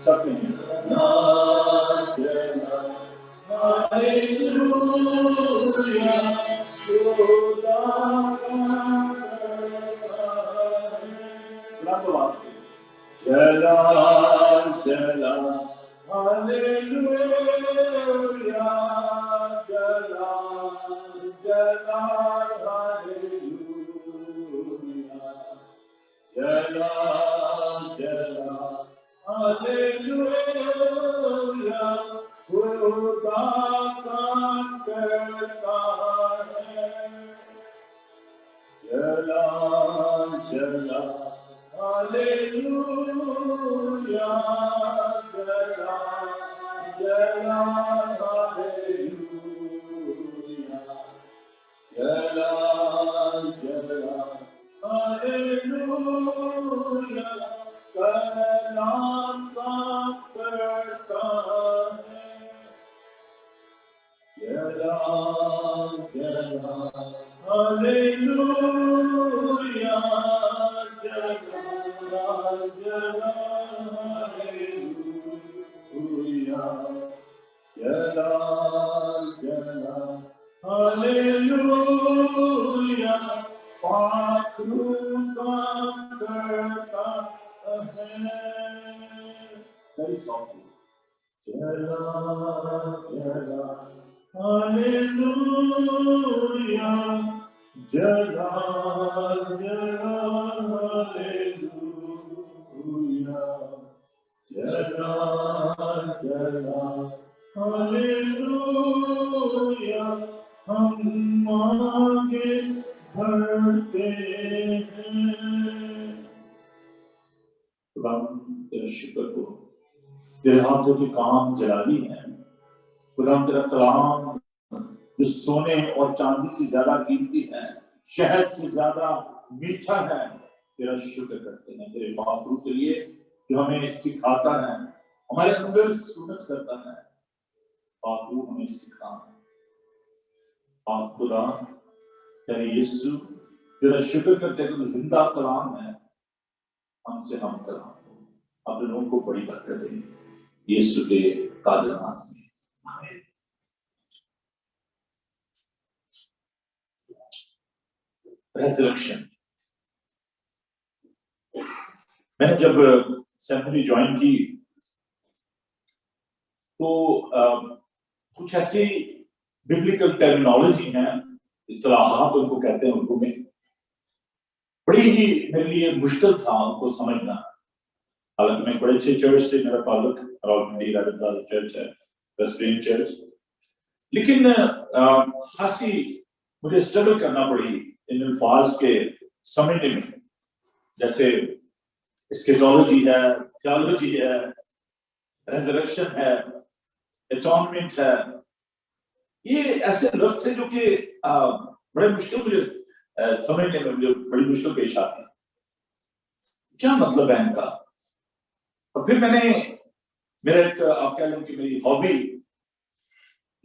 سب میں شکر کو تیرے ہاتھوں کے کام جلالی ہیں خدا، تیرا کلام جو سونے اور چاندی سے زیادہ قیمتی ہے، شہد سے زیادہ میٹھا ہے، تیرا شکر کرتے ہیں تیرے بابرو کے لیے جو ہمیں سکھاتا ہے، ہمارے اندر سنت کرتا ہے، اور تو ہمیں سکھا آپ خدا تیرے یسو تیرا شکر کرتے ہیں، زندہ کلام ہے، ہم سے ہم کلام اپنے لوگوں کو بڑی برکت دیں یسوع کے قادر نام میں آمین۔ ریزریکشن، میں نے جب سیمنری جوائن کی تو کچھ ایسی ببلیکل ٹرمینالوجی ہیں، اصطلاحات ان کو کہتے ہیں اردو میں، بڑی ہی میرے لیے مشکل تھا ان کو سمجھنا، حالانکہ میں بڑے اچھے چرچ سے میرا تعلق راولپنڈی رائدر چرچ ہے، ویسپرین چرچ، لیکن خاصی مجھے اسٹرگل کرنا پڑی ان الفاظ کے سمجھنے میں، جیسے اسکیٹولوجی ہے، تھیولوجی ہے، ریزریکشن ہے، اٹونمنٹ ہے، یہ ایسے لفظ ہیں جو کہ بڑے مشکل مجھے سمجھنے میں مجھے بڑی مشکل پیش آتی ہے، کیا مطلب ہے ان کا؟ اور پھر میں نے میرا ایک آپ کہہ لیں کہ میری ہابی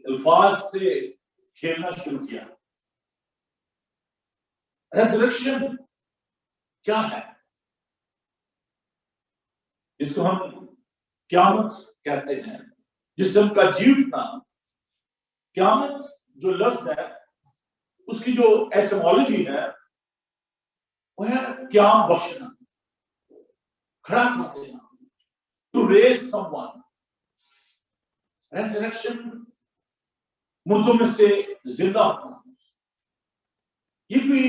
الفاظ سے کھیلنا شروع کیا۔ ریزریکشن کیا ہے؟ جس کو ہم قیامت کہتے ہیں، جسم کا جی اٹھنا، قیامت جو لفظ ہے اس کی جو ایٹمالوجی ہے وہ ہے قیام بخشنا، کھڑا کر دینا، to raise someone۔ ریزریکشن مردوں میں سے زندہ ہونا، یہ کوئی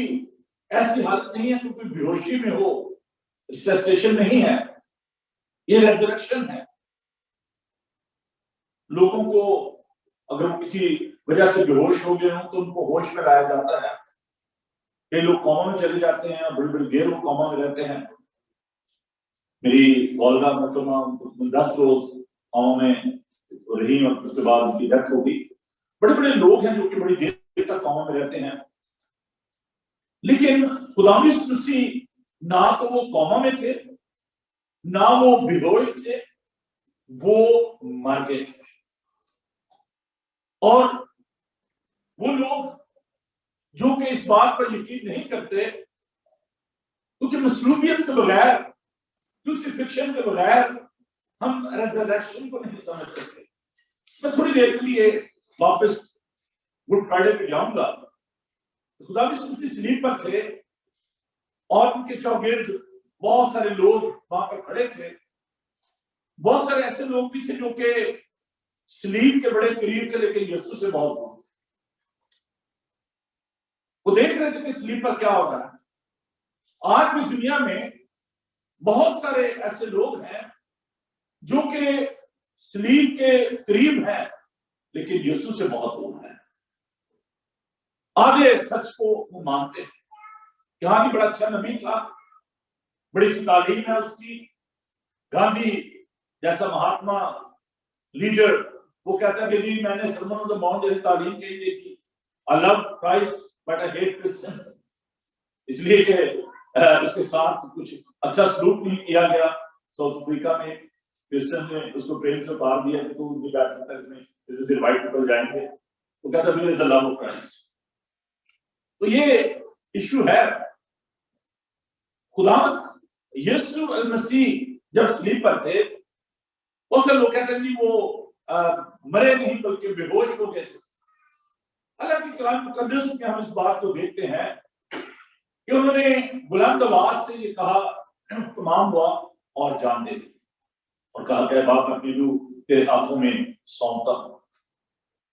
ایسی حالت نہیں ہے کہ کوئی بے ہوشی میں ہو، ریسسیٹیشن نہیں ہے، یہ ریزریکشن ہے۔ لوگوں کو اگر وہ کسی وجہ سے بے ہوش ہو گئے ہوں تو ان کو ہوش میں لایا جاتا ہے، کئی لوگ کوما میں چلے جاتے ہیں، بڑی بڑی دیر وہ کوما میں رہتے ہیں۔ میری والدہ محترمہ 10 روز کوما میں رہی اور اس کے بعد ان کی ڈیتھ ہو گئی۔ بڑے بڑے لوگ ہیں جو کہ بڑی دیر تک کوما میں رہتے ہیں، لیکن خدا یسوع مسیح نہ تو وہ کوما میں تھے، نہ وہ بے ہوش تھے، وہ مر گئے تھے۔ اور وہ لوگ جو کہ اس بات پر یقین نہیں کرتے کیونکہ مصلوبیت کے بغیر، کروسیفکشن کے بغیر ہم ریزریکشن کو نہیں سمجھ سکتے. میں تھوڑی دیر کے لیے واپس گڈ فرائیڈے پہ جاؤں گا. خدا یسوع مسیح صلیب پر تھے اور ان کے چوگرد بہت سارے لوگ وہاں پر کھڑے تھے. بہت سارے ایسے لوگ بھی تھے جو کہ صلیب کے بڑے قریب تھے لیکن یسوع سے بہت دور. وہ دیکھ رہے تھے کہ صلیب پر کیا ہو رہا ہے. آج بھی دنیا میں بہت سارے ایسے لوگ ہیں جو کہ صلیب کے قریب ہیں لیکن یسوع سے بہت دور ہیں. آگے سچ کو وہ مانتے ہیں کہ ہاں بڑا اچھا نبی تھا, بڑی اچھی تعلیم ہے اس کی. گاندھی جیسا مہاتما لیڈر وہ کہتا ہے کہ جی میں نے سرمن آن دی ماؤنٹ جیسی تعلیم کہیں دیکھی. I love Christ but I hate Christians. اس لیے کہ اس کے ساتھ کچھ اچھا سلوک نہیں کیا گیا. ساؤتھ افریقہ میں کرسچن نے اس کو پریم سے پار دیا کہ تو نہیں بیٹھ سکتا اس میں سے وائٹ پیپل جائیں گے. وہ کہتا ہے میرے لو آف کرائسٹ. تو یہ ایشو ہے. خدا یسوع المسیح جب صلیب پر تھے بہت سے لوگ کہتے ہیں وہ مرے نہیں بلکہ بے ہوش ہو گئے تھے. حالانکہ کلام مقدس میں ہم اس بات کو دیکھتے ہیں کہ انہوں نے بلند آواز سے یہ کہا تمام ہوا اور جان دے دی اور کہا کہ باپ اپنی روح تیرے ہاتھوں میں سونپتا ہوں.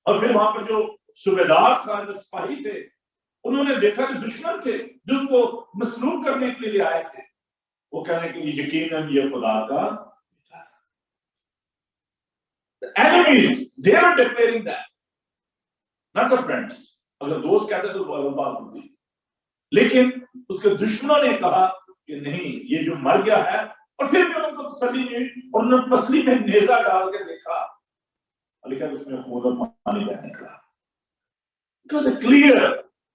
اور پھر وہاں پر جو صوبیدار تھا, جو سپاہی تھے, انہوں نے دیکھا کہ دشمن تھے جو ان کو مسلوب کرنے کے لیے آئے تھے. وہ کہنے کہ یقیناً یہ خدا کا enemies they were declaring that, not the friends. اگر دوست کہتے تو وہ الگ بات ہوتی, لیکن اس کے دشمنوں نے کہا کہ نہیں یہ جو مر گیا ہے. اور پھر بھی ان کو تسلی نہیں اور انہوں نے پسلی میں نیزہ ڈال کے دیکھا لیکن اس میں خون اور پانی بہنے نکلا. It was a clear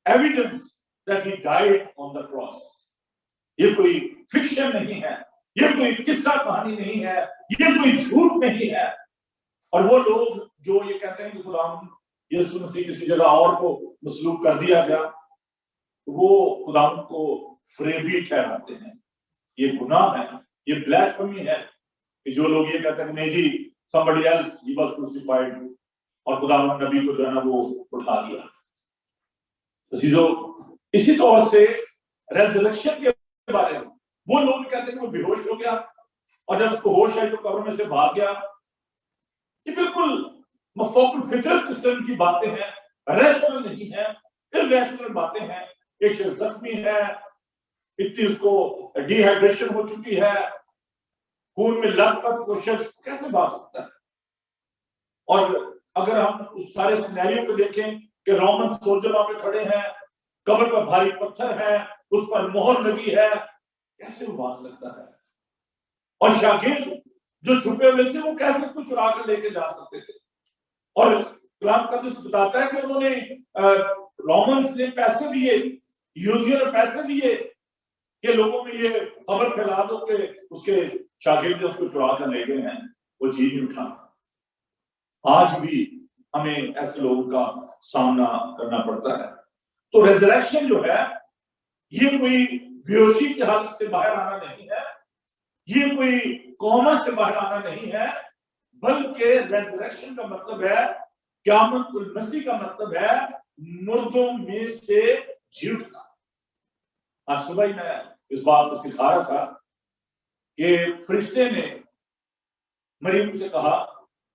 evidence that he died on the cross. یہ کوئی فکشن نہیں ہے, یہ کوئی قصہ کہانی نہیں ہے, یہ کوئی جھوٹ نہیں ہے. اور وہ لوگ جو یہ کہتے ہیں کہ خدا یسوع مسیح کسی جگہ اور کو مصلوب کر دیا گیا, وہ خدا کو فریبی ٹھہراتے ہیں. یہ گناہ ہے, یہ بلیسفیمی ہے کہ جو لوگ یہ کہتے ہیں کہ نہیں جی somebody else he was crucified اور خدا نبی کو جو ہے نا وہ اٹھا دیا. عزیزو, اسی طور سے ریزریکشن کے بارے میں وہ لوگ کہتے ہیں کہ وہ بے ہوش ہو گیا اور جب اس کو ہوش آئی تو قبر میں سے بھاگ گیا. یہ بالکل مفوق الفطرت قسم کی باتیں ہیں, ریشنل نہیں ہیں, irrational باتیں ہیں. ایک شخص زخمی ہے, اتنی اس کو ڈی ہائیڈریشن ہو چکی ہے, خون میں لت پت, وہ شخص کیسے بھاگ سکتا ہے؟ اور اگر ہم اس سارے سینیریو کو دیکھیں کہ رومن سولجر وہاں پہ کھڑے ہیں, قبر پر بھاری پتھر ہے, اس پر مہر لگی ہے, کیسے وہ بھاگ سکتا ہے؟ اور شاگرد جو چھپے ہوئے تھے وہ کیسے اس کو چرا کر لے کے جا سکتے تھے؟ اور کلام مقدس بتاتا ہے کہ انہوں نے رومنز نے پیسے دیے, یہودیوں نے پیسے دیے کہ لوگوں میں یہ خبر پھیلا دو کہ اس کے شاگرد اس کو چرا کر لے گئے ہیں. وہ چیز نہیں اٹھا. آج بھی ہمیں ایسے لوگوں کا سامنا کرنا پڑتا ہے. تو ریزریکشن جو ہے یہ کوئی بیہوشی کی حالت سے باہر آنا نہیں ہے, یہ کوئی کوما سے باہر آنا نہیں ہے, بلکہ ریزریکشن کا مطلب ہے, قیامت المسیح کا مطلب ہے مردوں میں سے جی اٹھنا. آج صبح ہی میں اس بات کو سکھا رہا تھا کہ فرشتے نے مریم سے کہا,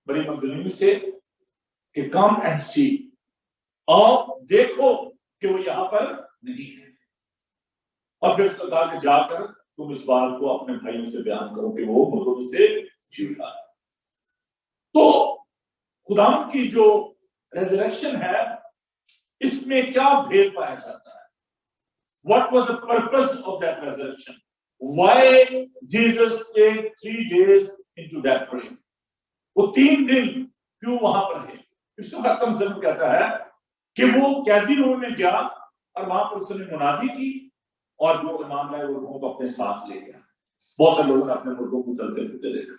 مریم مگدلینی سے, کہ کم اینڈ سی, اور دیکھو کہ وہ یہاں پر نہیں ہے. اور پھر اس کو کہا کہ جا کر تم اس بات کو اپنے بھائیوں سے بیان کرو کہ وہ مردوں میں سے جی اٹھا. تو خدا کی جو ریزریکشن ہے اس میں کیا بھید پایا جاتا ہے؟ What was the purpose of that resurrection? Why Jesus stayed 3 days into that grave? وہ 3 دن کیوں وہاں پر ہے؟ اس کو ختم سے کہتا ہے کہ وہ قیدی روم میں گیا اور وہاں پر اس نے منادی کی اور جو ایمان لائے وہ لوگوں کو اپنے ساتھ لے گیا. بہت سے لوگوں نے اپنے مردوں کو چلتے پھرتے دیکھا.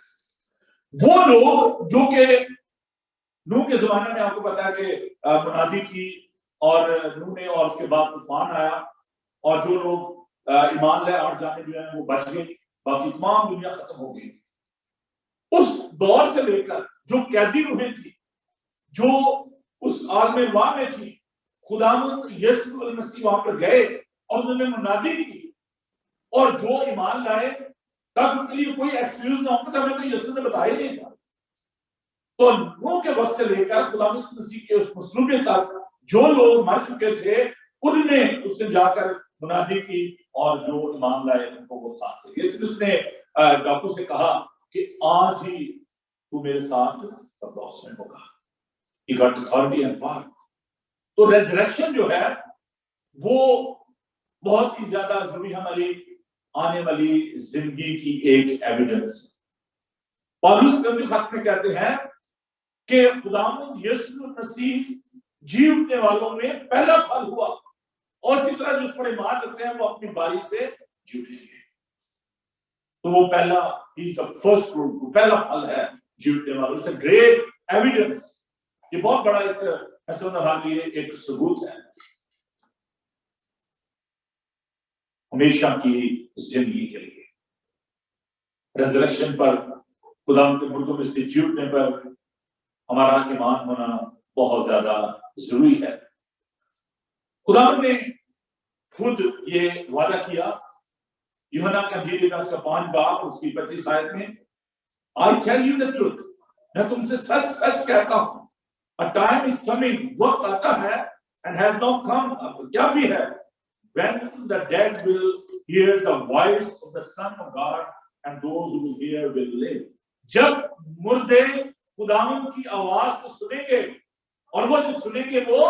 وہ لوگ جو کہ نوح کے زمانے میں آپ کو پتا ہے کہ منادی کی اور نوح نے, اور اس کے بعد طوفان آیا اور جو لوگ ایمان لائے 8 جانے جو ہیں وہ بچ گئے, باقی تمام دنیا ختم ہو گئی. اس دور سے لے کر جو قیدی روحیں تھی، جو اس عالم واہ میں تھی، خداوند یسوع المسیح وہاں پر گئے اور انہوں نے منادی کی، اور جو ایمان لائے تب ان کے لیے کوئی ایکسکیوز نہ ہوگا کہ ہمیں تو یسوع نے بتایا نہیں تھا۔ تو نوح کے وقت سے لے کر خدا مسیح کے اس مصلوبیت تک جو لوگ مر چکے تھے انہوں نے اس سے جا کر منادی کی، اور جو ایمان لائے ان کو وہ ساتھ لے گئے۔ اس لیے اس نے ڈاکو سے کہا کہ آج ہی تو میرے ساتھ فردوس میں ہوگا۔ He got authority and power۔ تو ریزریکشن جو ہے وہ بہت ہی زیادہ ضروری ہماری آنے والی زندگی کی ایک ایویڈنس ہے۔ پالوس کبھی خط میں کہتے ہیں کہ خداوند یسوع مسیح جی اٹھنے والوں میں پہلا پھل ہوا، اور اسی طرح جو اس پر ایمان رکھتے ہیں وہ اپنی باری سے جی اٹھیں گے۔ تو وہ پہلا فرسٹ فروٹ، پہلا پھل ہے جی اٹھنے والوں سے، گریٹ ایویڈنس۔ یہ بہت بڑا ایک ثبوت ہے ہمیشہ کی زندگی کے لیے۔ ریزریکشن پر، خدا کے مردوں میں سے جی اٹھنے پر ہمارا ایمان ہونا بہت زیادہ ضروری ہے۔ خدا نے خود یہ وعدہ کیا، یوحنا کا انجیل کا 5 باب اس کی 25 آیت میں، I tell you the truth، میں تم سے سچ سچ کہتا ہوں، a time is coming، وقت آتا ہے، and has not come، کیا بھی ہے، when the dead will hear the voice of the Son of God and those who will hear will live۔ جب مردے خداوند کی آواز کو سنیں گے، اور وہ جو سنیں گے وہ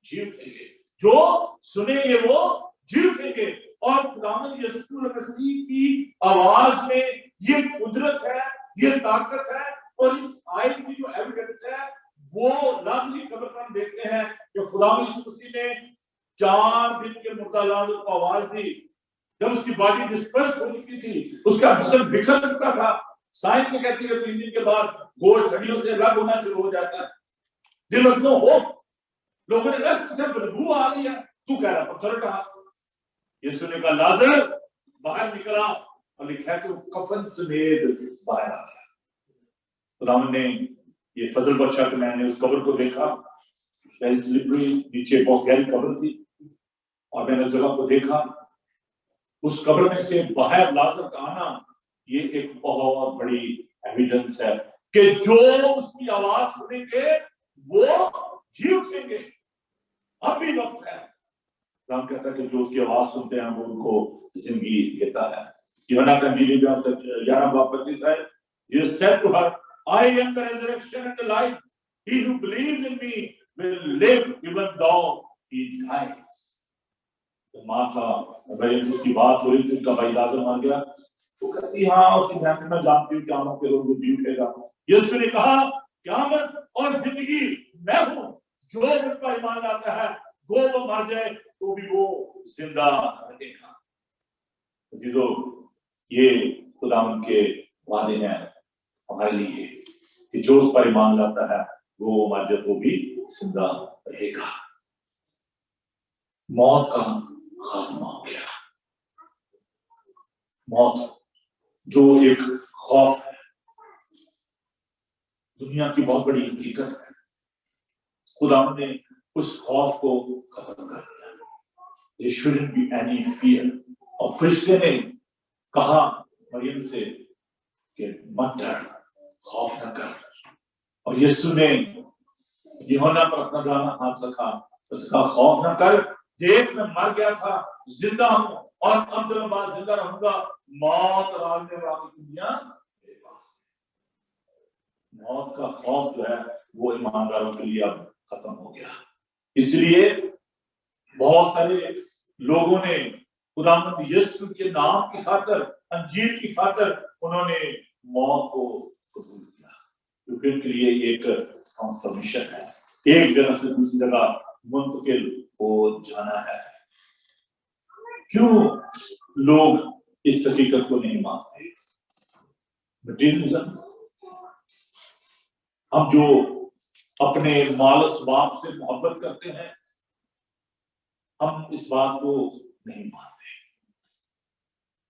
جی اٹھیں گے، جو سنیں گے وہ جی اٹھیں گے۔ اور خداوند یسوع مسیح کی آواز میں یہ قدرت ہے، یہ طاقت ہے، اور اس آیت کی جو ایویڈنس ہے وہ لازمی قبر پر ہم دیکھتے ہیں کہ خداوند یسوع مسیح نے 4 دن کے مردہ لازر کو آواز دی، جب اس کی باڈی ڈسپرس ہو چکی تھی، اس کا جسم بکھر چکا تھا۔ سائنس سے کہتی ہے کہ 3 دن کے بعد گوشت ہڈیوں سے الگ ہونا شروع ہو جاتا ہے۔ دل نو ہو، لوگوں نے کہا اس سے بدبو آ رہی ہے، تو کہہ رہا پتھر کہا۔ یسوع نے کہا لازر باہر نکلا، اور لکھا ہے کہ وہ کفن سمیت باہر آ گیا۔ خداوند نے یہ فضل بخشا کہ میں نے اس قبر کو دیکھا، نیچے بہت گہری قبر تھی، اور میں نے جگہ کو دیکھا، اس قبر میں سے باہر لازر کا آنا یہ ایک بہت بڑی ایویڈنس ہے کہ جو اس کی آواز سنیں گے وہ جی اٹھیں گے۔ اب بھی وقت ہے، قرآن کہتا ہے کہ جو اس کی آواز سنتے ہیں وہ ان کو زندگی دیتا ہے۔ یوحنا کا انجیل 11 باب 25 ہے، Jesus said to her, I am the resurrection and the life, he who believes in me will live even though he dies۔ ماں تھا مریم، اس کی بات ہو رہی تھی، ان کا بھائی لازر مر گیا، وہ کہتی ہاں اس کی بہن میں جانتی ہوں قیامت کے روز وہ جی اٹھے گا۔ یسوع نے کہا قیامت اور زندگی میں ہوں، جو مجھ پر ایمان لاتا ہے وہ مر جائے تو بھی وہ زندہ رہے گا۔ عزیزو، یہ خداوند کے وعدے ہیں ہمارے لیے کہ جو اس پر ایمان لاتا ہے وہ مر جائے تو بھی زندہ رہے گا۔ موت کا خاتمہ ہو گیا۔ موت جو ایک خوف ہے، دنیا کی بہت بڑی حقیقت ہے، خداوند نے اس خوف کو ختم کر دیا۔ There shouldn't be any fear۔ اور فرشتے نے کہا مریم سے کہ مت ڈر، خوف نہ کر۔ اور یسوع نے یوحنا پر اپنا دانا ہاتھ رکھا، اس کا خوف نہ کر، دیکھ میں مر گیا تھا، زندہ ہوں، اور اب دنوں بعد زندہ رہوں گا، موت اور عالم واقعی دنیا میرے پاس ہے۔ موت کا خوف جو ہے وہ ایمانداروں کے لیے اب ختم ہو گیا۔ اس لیے بہت سارے لوگوں نے خداوند یسوع کے نام کی خاطر، انجیل کی خاطر انہوں نے موت کو قبول کیا، کیونکہ ان کے لیے ایک ٹرانسفارمیشن ہے، ایک جگہ سے دوسری جگہ منتقل ہو جانا ہے۔ کیوں لوگ اس حقیقت کو نہیں مانتے؟ مٹیریلزم۔ ہم جو اپنے مال اسباب سے محبت کرتے ہیں، ہم اس بات کو نہیں مانتے۔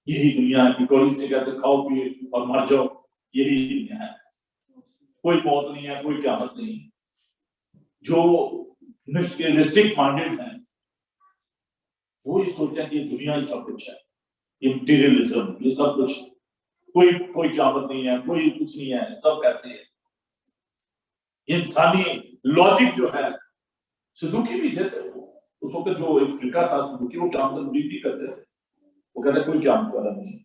یہی دنیا کی کوئی سے کہتے کھاؤ پیے اور مر جاؤ، یہی دنیا ہے. کوئی موت نہیں ہے, کوئی قیامت نہیں. جو مٹیریلسٹک مائنڈیڈ ہیں وہ یہ سوچتے ہیں کہ یہ دنیا ہی سب کچھ ہے, یہ مٹیریلزم, یہ سب کچھ, کوئی قیامت نہیں ہے, کوئی کچھ نہیں ہے, سب کہتے ہیں. یہ انسانی لاجک جو ہے, صدوقی بھی تھے اس وقت, جو ایک فرقہ تھا صدوقی, وہ قیامت امید نہیں کرتے تھے. وہ کہتے ہیں کوئی قیامت والا نہیں ہے.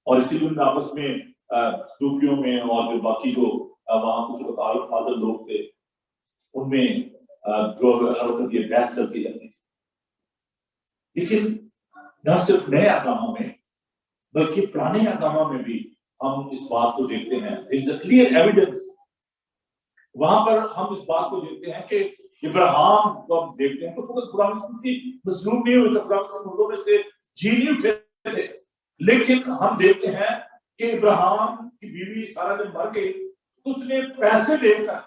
اور اسی لیے ان آپس میں صدوقیوں میں اور جو باقی جو وہاں اس وقت عالم فاضل لوگ تھے ان میں جو ہر وقت یہ بحث چلتی رہتی. لیکن نہ صرف نئے احکاموں میں بلکہ پرانے احکاموں میں بھی ہم اس بات کو دیکھتے ہیں. There is a clear evidence. وہاں پر ہم اس بات کو دیکھتے ہیں کہ ابراہیم کو ہم دیکھتے ہیں تو فقط خدا کی مظلوم نہیں ہوئے, خدا سے مردوں میں سے جی نہیں اٹھے تھے. لیکن ہم دیکھتے ہیں کہ ابراہیم کی بیوی سارا جب مر گئی اس نے پیسے لے کر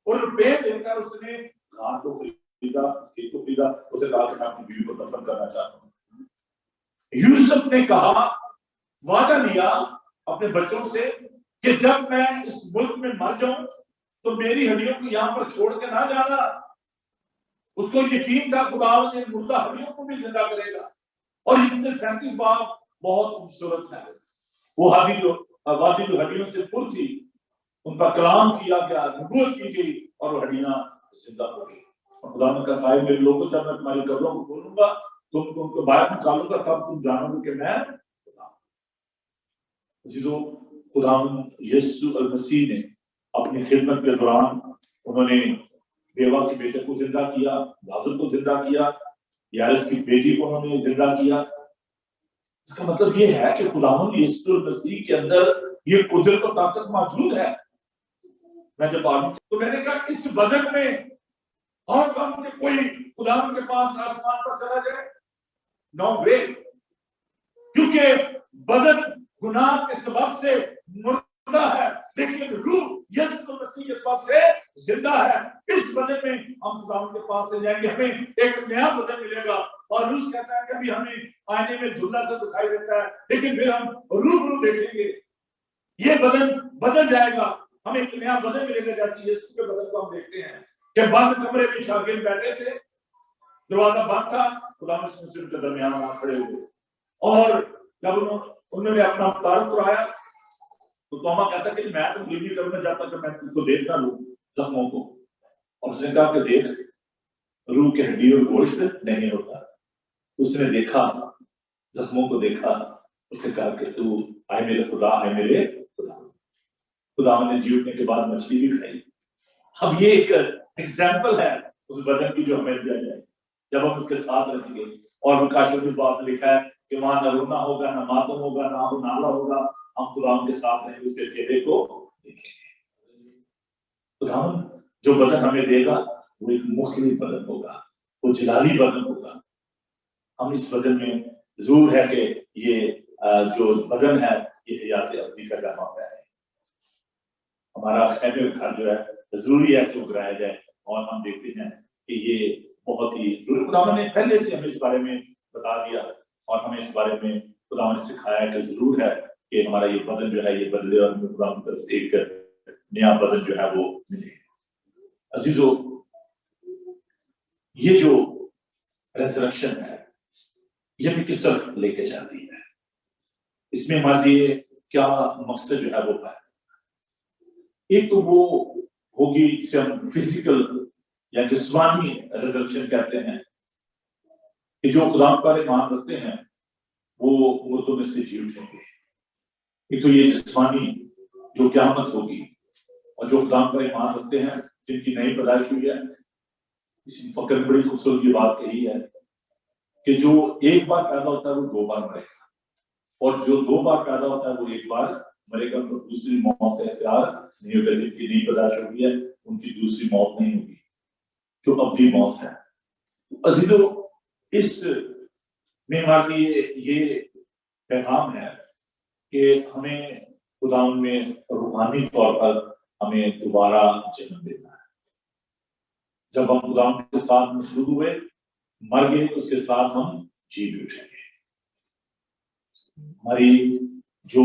اور روپے لے کر اس نے گھر کو خریدا, کھیت کو خریدا. اسے کہا کہ میں اپنی بیوی کو دفن کرنا چاہتا ہوں. یوسف نے کہا, وعدہ لیا اپنے بچوں سے کہ جب میں اس ملک میں مر جاؤں تو میری ہڈیوں کو یہاں پر چھوڑ کے نہ جانا. اس کو یقین تھا خدا نے مردہ ہڈیوں کو بھی زندہ کرے گا. اور اس میں 37 باب بہت خوبصورت ہے. وہ وادی جو ہڈیوں سے پر تھی, ان کا کلام کیا گیا, نبوت کی گئی اور وہ ہڈیاں زندہ ہو گئی. خدا نے کہا میرے لوگوں, جب میں تمہاری قبروں کو کھولوں گا تم کو باہر نکالوں گا, تب تم جانو گے کہ میں خدا. عزیزو, خدا یسوع المسیح نے اپنی خدمت کے دوران انہوں نے بیوہ کے بیٹے کو زندہ کیا, لازر کو زندہ کیا, یارس کی بیٹی کو انہوں نے زندہ کیا. اس کا مطلب یہ ہے کہ خداوند یسوع المسیح کے اندر یہ قدرت و طاقت موجود ہے. میں جب آدمی تو میں نے کہا اس بدن میں اور کم کہ کوئی خداوند کے پاس آسمان پر چلا جائے, نو وے. کیونکہ بدن گناہ کے سبب سے مردہ ہے, لیکن روح یسوع مسیح کے سبب سے زندہ ہے. اس بدن میں ہم خداوند کے پاس سے جائیں گے, ہمیں ایک نیا بدن ملے گا. اور روح کہتا ہے کبھی ہمیں آئینے میں دھندلا سے دکھائی دیتا ہے, لیکن پھر ہم روبرو دیکھیں گے. یہ بدن بدل جائے گا, ہمیں ایک نیا بدن ملے گا. جیسے یسوع کے بدن کو ہم دیکھتے ہیں کہ بند کمرے میں شاگرد بیٹھے تھے, دروازہ بند تھا, خدا مسیح کے درمیان وہاں کھڑے ہوئے. اور جب انہوں نے اپنا تعارف کرایا تو توما کہتا کہ میں تو یہ نہیں کرنا چاہتا کہ میں تم کو دیکھنا لوں زخموں کو. اور اس نے کہا کہ دیکھ, روح کے ہڈی اور گوشت نہیں ہوتا. اس نے دیکھا, زخموں کو دیکھا, اس نے کہا کہ تو آئے میرے خدا, آئے میرے خدا. خدا نے جی اٹھنے کے بعد مچھلی بھی کھائی. اب یہ ایک ایگزامپل ہے اس بدن کی جو ہمیں دیا جائے جب ہم اس کے ساتھ رہیں گے. اور مکاشفہ کی بات میں لکھا ہے کہ وہاں نہ رونا ہوگا, نہ ماتم ہوگا, نہ نالا ہوگا. ہم خدا کے ساتھ رہیں گے, اس کے چہرے کو دیکھیں گے. خدا جو بدن ہمیں دے گا وہ ایک مختلف بدن ہوگا, وہ جلالی بدن ہوگا. ہم اس بدن میں ضرور ہے کہ یہ جو بدن ہے یہ حیات ابدی کا جامع ہے. ہمارا خیمے کا گھر جو ہے ضروری ہے کہ وہ گرایا جائے. اور ہم دیکھتے ہیں کہ یہ بہت ہی ضروری, خدا نے پہلے سے ہمیں اس بارے میں بتا دیا اور ہمیں اس بارے میں خدا نے سکھایا کہ ضرور ہے کہ ہمارا یہ بدن جو ہے یہ بدلے اور ہمیں خدا کی طرف سے ایک نیا بدن جو ہے وہ ملے. عزیزو, یہ جو ریزریکشن ہے یہ بھی کس طرف لے کے جاتی ہے, اس میں ہمارے لیے کیا مقصد جو ہے وہ ہے. ایک تو وہ ہوگی جسے ہم فزیکل یا جسمانی ریزریکشن کہتے ہیں کہ جو خدا پر ایمان رکھتے ہیں وہ مردوں میں سے جی اٹھیں گے. ایک تو یہ جسمانی جو قیامت ہوگی, اور جو خدا پر ایمان رکھتے ہیں جن کی نئی پیدائش ہوئی ہے. اس فقر میں بڑی خوبصورت یہ بات کہی ہے کہ جو ایک بار پیدا ہوتا ہے وہ 2 بار مرے گا, اور جو 2 بار پیدا ہوتا ہے وہ 1 بار مرے گا. تو دوسری موت کا اختیار نہیں ہوگا. جن کی نئی پیدائش ہوئی ہے ان کی دوسری موت نہیں ہوگی جو ابدی موت ہے. عزیزو, اس میں ہمارے لیے یہ پیغام ہے کہ ہمیں خدا میں روحانی طور پر ہمیں دوبارہ جنم دینا ہے. جب ہم خدا کے ساتھ مشروط ہوئے, مر گئے, اس کے ساتھ ہم جی بھی اٹھیں گے. ہماری جو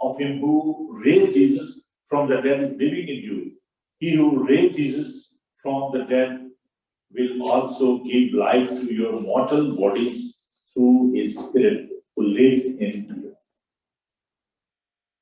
of him who raised Jesus from the dead is living in you, he who raised Jesus from the dead will also give life to your mortal bodies through his spirit who lives in you.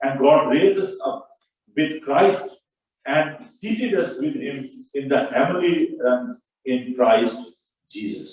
and God raised us up with Christ and seated us with him in the heavenly realms in Christ Jesus.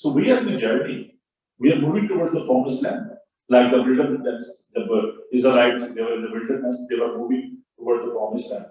So we are in a journey. We are moving towards the promised land. Like the wilderness, the Israelites, they were in the wilderness, they were moving towards the promised land.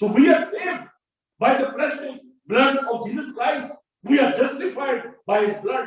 So we are saved by the precious blood of Jesus Christ. We are justified by His blood.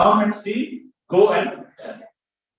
come and see, go and tell.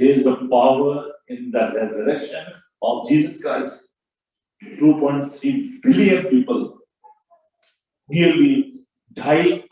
there is a power in the resurrection of Jesus Christ. 2.3 billion people, nearly 2.5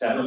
7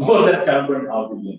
more than 7.5 billion.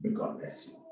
May God bless you.